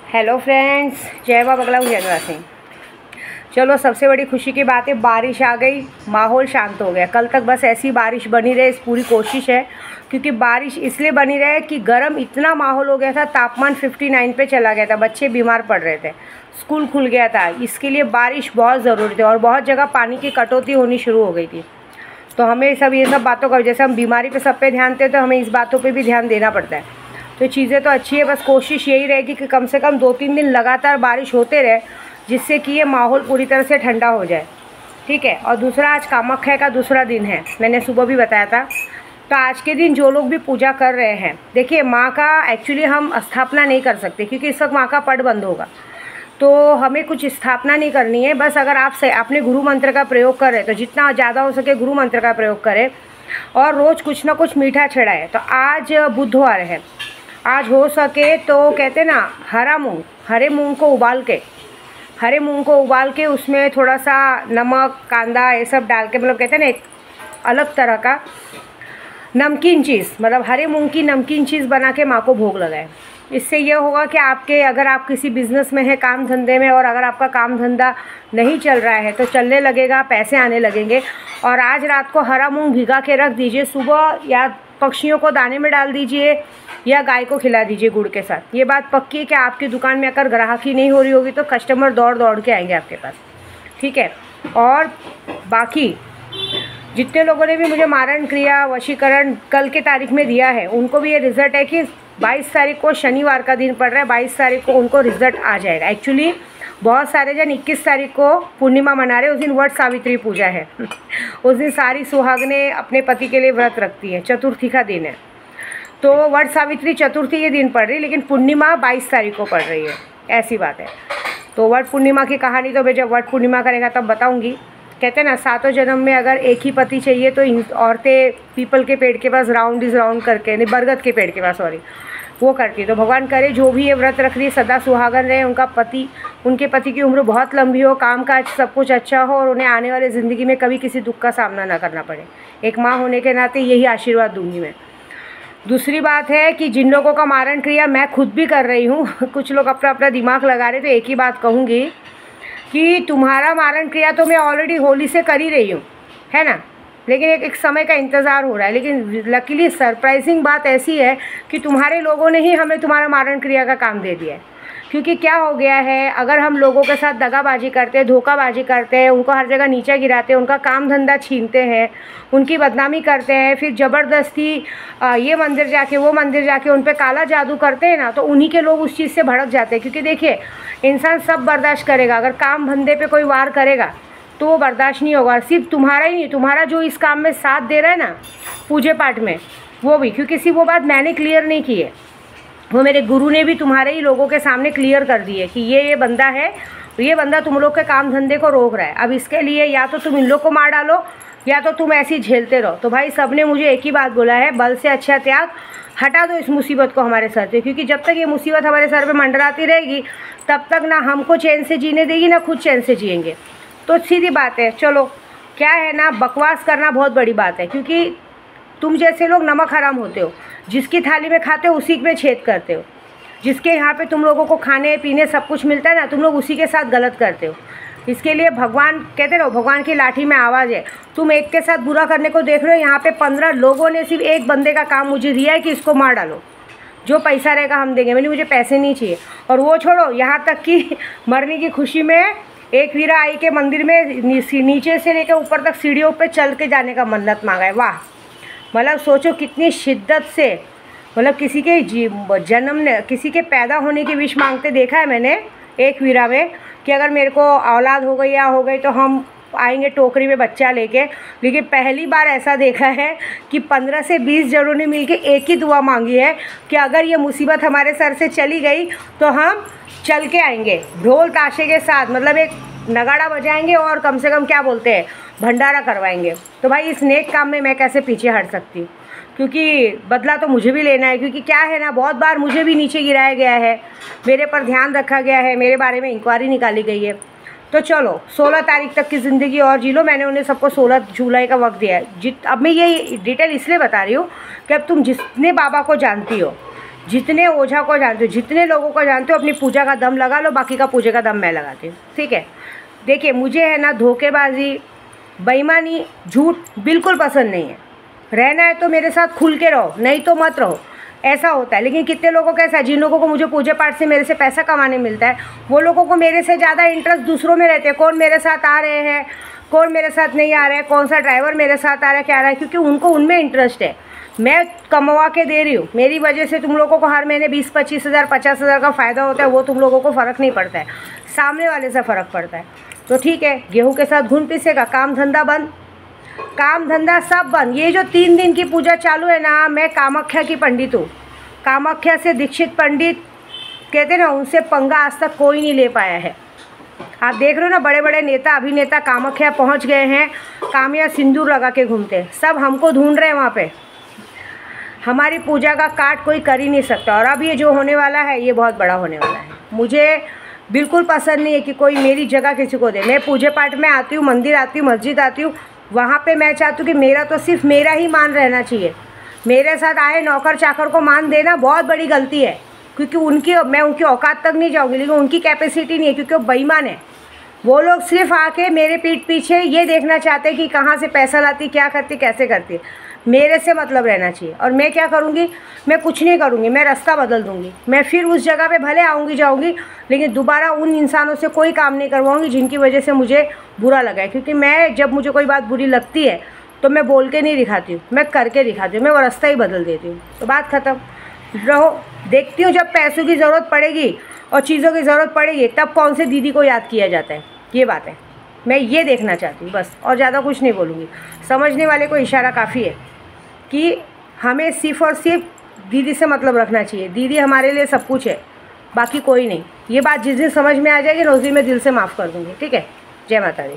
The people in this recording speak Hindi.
हेलो फ्रेंड्स, जय बाबा बगला हूँ जयनुरा सिंह। चलो, सबसे बड़ी खुशी की बात है, बारिश आ गई, माहौल शांत हो गया। कल तक बस ऐसी बारिश बनी रहे, इस पूरी कोशिश है। क्योंकि बारिश इसलिए बनी रहे कि गर्म इतना माहौल हो गया था, तापमान 59 पे चला गया था, बच्चे बीमार पड़ रहे थे, स्कूल खुल गया था। इसके लिए बारिश बहुत ज़रूरी थी और बहुत जगह पानी की कटौती होनी शुरू हो गई थी। तो हमें ये सब बातों का, जैसे हम बीमारी पे सब पे ध्यान देते हैं, तो हमें इस बातों पे भी ध्यान देना पड़ता है। तो चीज़ें तो अच्छी है, बस कोशिश यही रहेगी कि कम से कम 2-3 दिन लगातार बारिश होते रहे, जिससे कि ये माहौल पूरी तरह से ठंडा हो जाए। ठीक है। और दूसरा, आज कामाख्या का दूसरा दिन है, मैंने सुबह भी बताया था। तो आज के दिन जो लोग भी पूजा कर रहे हैं, देखिए माँ का एक्चुअली हम स्थापना नहीं कर सकते क्योंकि इस वक्त माँ का पट बंद होगा, तो हमें कुछ स्थापना नहीं करनी है। बस अगर आप से अपने गुरु मंत्र का प्रयोग करें तो जितना ज़्यादा हो सके गुरु मंत्र का प्रयोग करें और रोज़ कुछ ना कुछ मीठा चढ़ाए। तो आज बुधवार है, आज हो सके तो कहते ना हरे मूंग को उबाल के उसमें थोड़ा सा नमक, कांदा ये सब डाल के, मतलब कहते हैं ना एक अलग तरह का नमकीन चीज़, मतलब हरे मूंग की नमकीन चीज़ बना के माँ को भोग लगाए। इससे ये होगा कि अगर आप किसी बिज़नेस में है, काम धंधे में, और अगर आपका काम धंधा नहीं चल रहा है तो चलने लगेगा, पैसे आने लगेंगे। और आज रात को हरा मूंग भिगा के रख दीजिए, सुबह या पक्षियों को दाने में डाल दीजिए या गाय को खिला दीजिए गुड़ के साथ। ये बात पक्की है कि आपकी दुकान में अगर ग्राहकी नहीं हो रही होगी तो कस्टमर दौड़ दौड़ के आएंगे आपके पास। ठीक है। और बाकी जितने लोगों ने भी मुझे मारण क्रिया, वशीकरण कल के तारीख में दिया है, उनको भी ये रिज़ल्ट है कि 22 तारीख को शनिवार का दिन पड़ रहा है, 22 तारीख को उनको रिज़ल्ट आ जाएगा। एक्चुअली बहुत सारे जन 21 तारीख को पूर्णिमा मना रहे हैं, उस दिन वट सावित्री पूजा है। उस दिन सारी सुहागनें अपने पति के लिए व्रत रखती हैं, चतुर्थी का दिन है। तो वट सावित्री चतुर्थी ये दिन पड़ रही है, लेकिन पूर्णिमा 22 तारीख को पड़ रही है, ऐसी बात है। तो वट पूर्णिमा की कहानी तो मैं जब वट पूर्णिमा करेगा तब बताऊंगी। कहते हैं ना, 7 जन्म में अगर एक ही पति चाहिए तो औरतें पीपल के पेड़ के पास राउंड करके, नहीं बरगद के पेड़ के पास, सॉरी, वो करती है। तो भगवान करे जो भी ये व्रत रख रही है सदा सुहागन रहे, उनके पति की उम्र बहुत लंबी हो, काम काज सब कुछ अच्छा हो और उन्हें आने वाले ज़िंदगी में कभी किसी दुख का सामना ना करना पड़े। एक माँ होने के नाते यही आशीर्वाद दूंगी मैं। दूसरी बात है कि जिन लोगों का मारण क्रिया मैं खुद भी कर रही हूँ, कुछ लोग अपना दिमाग लगा रहे, तो एक ही बात कहूँगी कि तुम्हारा मारण क्रिया तो मैं ऑलरेडी होली से कर ही रही हूँ, है ना, लेकिन एक समय का इंतज़ार हो रहा है। लेकिन लकीली सरप्राइजिंग बात ऐसी है कि तुम्हारे लोगों ने ही हमें तुम्हारा मारण क्रिया का काम दे दिया है। क्योंकि क्या हो गया है, अगर हम लोगों के साथ दगाबाजी करते हैं, धोखाबाजी करते हैं, उनको हर जगह नीचे गिराते हैं, उनका काम धंधा छीनते हैं, उनकी बदनामी करते हैं, फिर ज़बरदस्ती ये मंदिर जाके वो मंदिर जाके उन पर काला जादू करते हैं ना, तो उन्हीं के लोग उस चीज़ से भड़क जाते हैं। क्योंकि देखिए, इंसान सब बर्दाश्त करेगा, अगर काम धंधे पे कोई वार करेगा तो वो बर्दाश्त नहीं होगा। सिर्फ तुम्हारा ही नहीं, तुम्हारा जो इस काम में साथ दे रहा है ना, पूजे पाठ में, वो भी, क्योंकि सिर्फ वो बात मैंने क्लियर नहीं की है, वो मेरे गुरु ने भी तुम्हारे ही लोगों के सामने क्लियर कर दी है कि ये बंदा है, ये बंदा तुम लोग के काम धंधे को रोक रहा है। अब इसके लिए या तो तुम इन लोग को मार डालो या तो तुम ऐसे ही झेलते रहो। तो भाई सबने मुझे एक ही बात बोला है, बल से अच्छा त्याग, हटा दो इस मुसीबत को हमारे सर से। क्योंकि जब तक ये मुसीबत हमारे सर पे मंडराती रहेगी तब तक ना हमको चैन से जीने देगी ना खुद चैन से जिएंगे। तो सीधी बात है, चलो क्या है ना, बकवास करना बहुत बड़ी बात है। क्योंकि तुम जैसे लोग नमक हराम होते हो, जिसकी थाली में खाते हो उसी में छेद करते हो, जिसके यहाँ पे तुम लोगों को खाने पीने सब कुछ मिलता है ना, तुम लोग उसी के साथ गलत करते हो। इसके लिए भगवान कहते रहो, भगवान की लाठी में आवाज़ है। तुम एक के साथ बुरा करने को देख रहे हो, यहाँ पे 15 लोगों ने सिर्फ एक बंदे का काम मुझे दिया है कि इसको मार डालो, जो पैसा रहेगा हम देंगे। मुझे पैसे नहीं चाहिए। और वो छोड़ो, यहाँ तक कि मरने की खुशी में एक वीरा आई के मंदिर में नीचे से लेकर ऊपर तक सीढ़ियों पे चल के जाने का मन्नत मांगा है। वाह, मतलब सोचो कितनी शिद्दत से, मतलब किसी के जन्म ने, किसी के पैदा होने की विश मांगते देखा है मैंने एक वीरा में, कि अगर मेरे को औलाद हो गई या हो गई तो हम आएंगे टोकरी में बच्चा लेके। लेकिन पहली बार ऐसा देखा है कि 15 से 20 जनों ने मिलके एक ही दुआ मांगी है कि अगर ये मुसीबत हमारे सर से चली गई तो हम चल के आएंगे ढोल ताशे के साथ, मतलब एक नगाड़ा बजाएंगे और कम से कम क्या बोलते हैं, भंडारा करवाएंगे। तो भाई इस नेक काम में मैं कैसे पीछे हट सकती हूँ, क्योंकि बदला तो मुझे भी लेना है। क्योंकि क्या है ना, बहुत बार मुझे भी नीचे गिराया गया है, मेरे पर ध्यान रखा गया है, मेरे बारे में इंक्वायरी निकाली गई है। तो चलो 16 तारीख तक की ज़िंदगी और जी लो। मैंने उन्हें सबको 16 जुलाई का वक्त दिया है। अब मैं ये डिटेल इसलिए बता रही हूँ कि अब तुम जितने बाबा को जानती हो, जितने ओझा को जानते हो, जितने लोगों को जानते हो, अपनी पूजा का दम लगा लो, बाकी का पूजा का दम मैं लगाती हूँ, ठीक है। देखिए मुझे है ना धोखेबाजी, बेईमानी, झूठ बिल्कुल पसंद नहीं है। रहना है तो मेरे साथ खुल के रहो, नहीं तो मत रहो, ऐसा होता है। लेकिन कितने लोगों का ऐसा, जिन लोगों को मुझे पूजा पाठ से मेरे से पैसा कमाने मिलता है, वो लोगों को मेरे से ज़्यादा इंटरेस्ट दूसरों में रहते हैं। कौन मेरे साथ आ रहे हैं, कौन मेरे साथ नहीं आ रहे हैं, कौन सा ड्राइवर मेरे साथ आ रहा है, क्या आ रहा है, क्योंकि उनको उनमें इंटरेस्ट है। मैं कमवा के दे रही हूँ, मेरी वजह से तुम लोगों को हर महीने 20-25 हज़ार 50 हज़ार का फ़ायदा होता है, वो तुम लोगों को फ़र्क नहीं पड़ता है, सामने वाले से फ़र्क पड़ता है। तो ठीक है, गेहूँ के साथ घुन पिसेगा, काम धंधा बंद, काम धंधा सब बंद। ये जो 3 दिन की पूजा चालू है ना, मैं कामाख्या की पंडित हूँ, कामाख्या से दीक्षित पंडित कहते हैं ना, उनसे पंगा आज तक कोई नहीं ले पाया है। आप देख रहे हो ना, बड़े बड़े नेता अभिनेता कामाख्या पहुँच गए हैं, कामिया सिंदूर लगा के घूमते हैं, सब हमको ढूंढ रहे हैं वहाँ पे। हमारी पूजा का काट कोई कर ही नहीं सकता। और अब ये जो होने वाला है, ये बहुत बड़ा होने वाला है। मुझे बिल्कुल पसंद नहीं है कि कोई मेरी जगह किसी को दे। मैं पूजा पाठ में आती हूँ, मंदिर आती हूँ, मस्जिद आती हूँ, वहाँ पे मैं चाहती हूँ कि मेरा तो सिर्फ मेरा ही मान रहना चाहिए। मेरे साथ आए नौकर चाकर को मान देना बहुत बड़ी गलती है, क्योंकि मैं उनकी औकात तक नहीं जाऊँगी, लेकिन उनकी कैपेसिटी नहीं है, क्योंकि वो बेईमान है। वो लोग सिर्फ आके मेरे पीठ पीछे ये देखना चाहते हैं कि कहाँ से पैसा लाती, क्या करती, कैसे करती। मेरे से मतलब रहना चाहिए। और मैं क्या करूँगी, मैं कुछ नहीं करूँगी, मैं रास्ता बदल दूँगी। मैं फिर उस जगह पे भले आऊँगी जाऊँगी, लेकिन दोबारा उन इंसानों से कोई काम नहीं करवाऊँगी जिनकी वजह से मुझे बुरा लगा है। क्योंकि मैं जब मुझे कोई बात बुरी लगती है तो मैं बोल के नहीं दिखाती हूँ, मैं करके दिखाती हूँ, मैं वो रास्ता ही बदल देती हूँ। तो बात ख़त्म। रहो, देखती हूँ जब पैसों की ज़रूरत पड़ेगी और चीज़ों की ज़रूरत पड़ेगी, तब कौन से दीदी को याद किया जाता है। ये बात है, मैं ये देखना चाहती हूँ बस, और ज़्यादा कुछ नहीं बोलूँगी। समझने वाले को इशारा काफ़ी है कि हमें सिर्फ़ और सिर्फ दीदी से मतलब रखना चाहिए। दीदी हमारे लिए सब कुछ है, बाकी कोई नहीं। ये बात जिस दिन समझ में आ जाएगी ना, उस दिन मैं दिल से माफ़ कर दूँगी, ठीक है। जय माता दी।